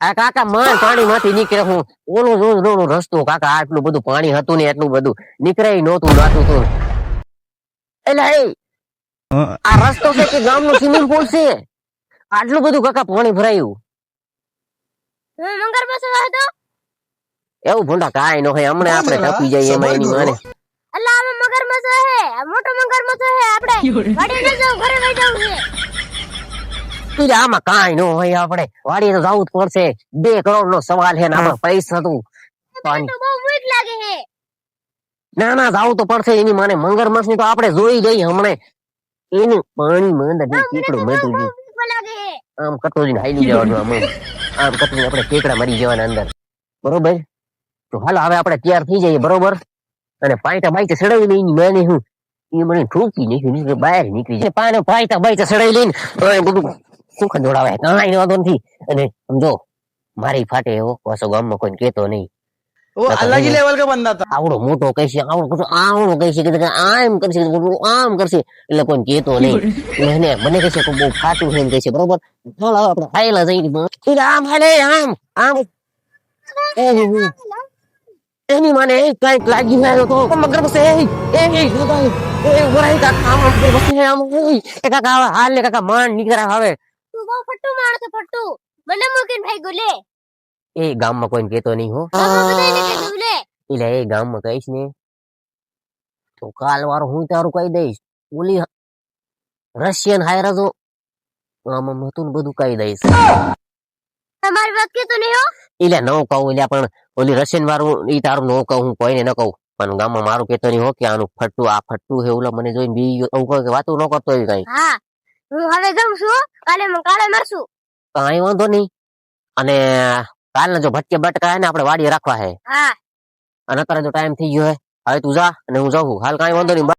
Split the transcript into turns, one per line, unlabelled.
આ કાકા માર પાણી માંથી નીકળે હું ઓલો રસ્તો કાકા આટલું બધું પાણી હતું ને એટલું બધું નીકળે નહોતું નાતું તું એટલે આ રસ્તો છે કે ગામનું સ્વિમિંગ પુલ છે આટલું બધું કાકા પાણી ભરાયું એવું ભૂંડા કાંઈ ન હોય હમણાં આપણે ટપી જઈએ એમાં એની માને
અલ્લા આમાં મગરમચ્છ હે મોટો મગરમચ્છ હે આપણે વાડી ન જાવ ઘરે વઈ જાવ છે
તું આમાં કાંઈ ન હોય આપણે વાડીએ તો જવું જ પડશે 2 કરોડ નો સવાલ છે ને આમાં પૈસા તું
પાણી તો બહુ મીઠ લાગે હે
ના ના જવું તો પડશે એની માને મગરમચ્છ ની તો આપણે જોઈ ગઈ હમણે એનું પાણી માં અંદર કીકડું મેતું ગયું
લાગે હે
આમ કટોરીને હાઈલી જવાનું આમ કટોરીને આપણે કેકડા મરી જવાના અંદર બરોબર તો હાલો હવે આપણે તૈયાર થઈ જઈએ બરોબર અને પાયટા બાઈટા સડાવી લઈને મેને હું એ મને ઠોકી નાખ્યું બહાર નીકળી જાય પાને પાયટા બાઈટા સડાવી લઈને બધું સુખ દોડાવે કાંઈ વાંધો નથી અને સમજો મારી ફાટે એવો પાછો ગામમાં કોઈ કેતો નહીં
वो अलग ही लेवल का बंदा था
આવડો મોટો કહીશે આવડો કહીશે કે આમ કરશે આમ કરશે એટલે કોઈ કેતો નહીં એને મને કહેશે કે બહુ ફાટું છે એમ કહેશે બરોબર ચાલ હવે આપણે ખાઈલા જઈએ આમ હાલે આમ આમ એની મને કઈક લાગી ગયો તો મગરમચ્છ કાકા હાલ ને કાકા માંડ નીકળ્યા હવે
તું બહુ ફટ્ટુ માણસ છે ફટ્ટુ મને મૂકીને ભાઈ ગોલે
એ ગામમાં કોઈને કેતો નહીં હો
બધાને કીધું લે
એટલે એ ગામમાં કહીશ ને તો કાલ વાળો હું તારું કહી દઈશ ઓલી રશિયન હાયરા તો આમાં હતું ને બધું કહી દઈશ
તમારી વાત કેતો નહીં હો
એટલે ન કહું એટલે પણ ઓલી રશિયન વાળું ઈ તારું ન કહું હું કોઈને ન કહું પણ ગામમાં મારું કેતો નહીં હો કે આનું ફટ્ટું આ ફટ્ટું છે ઓલા મને જોઈને બી એવું કે વાતું ન કરતો હોય કઈ
હા હું હવે જાઉં છું કાલે મરશું
કઈ વાંધો નહીં અને કાલના જો ભટકે બટકા હે ને આપણે વાડીએ રાખવા હે
હા
અને અત્યારે જો ટાઈમ થઈ ગયો હે હવે તું જા અને હું જાઉં હાલ કઈ વાંધો નહીં